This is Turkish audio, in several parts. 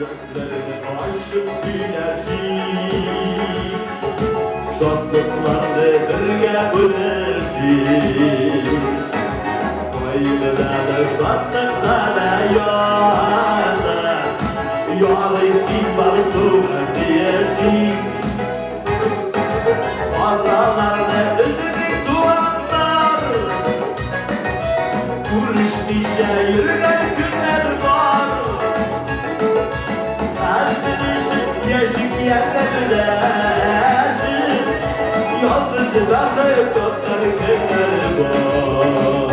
Gözlerine aşık güneşi şadlıklarla birge güneşi Koyunlarda şadlıklara yana Yarısı barduğuna diyeşi Aralarına özünü duanlar Kuruşmuşa yürüyen günler var Yaşık yerlerine yalnız bakıp toplar köyler var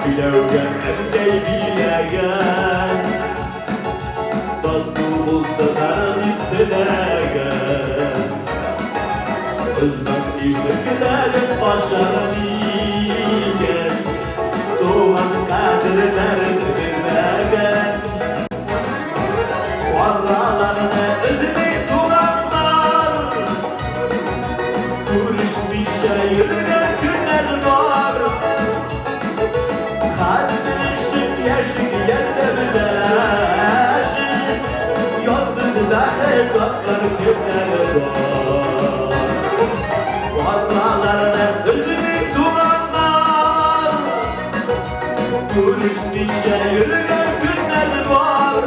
Bileğen emgey bileğen Dostluğumuzda tanıp bileğen Hızmet işliklerin başarılıyken Doğan kadirlerin bilmeğen Varralarına özünü duranlar Görüşmüşe yürüyen günler var Kalbimizin yaşık yerlerine Yolumuzda hesaplar günler var Varralarına özünü duranlar Görüşmüşe yürüyen günler var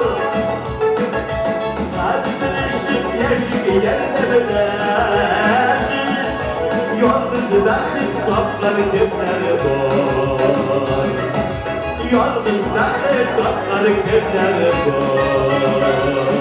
Kalbimizin yaşık yerlerine Yolumuzda hesaplar günler var Yalnız da hesapları kimler var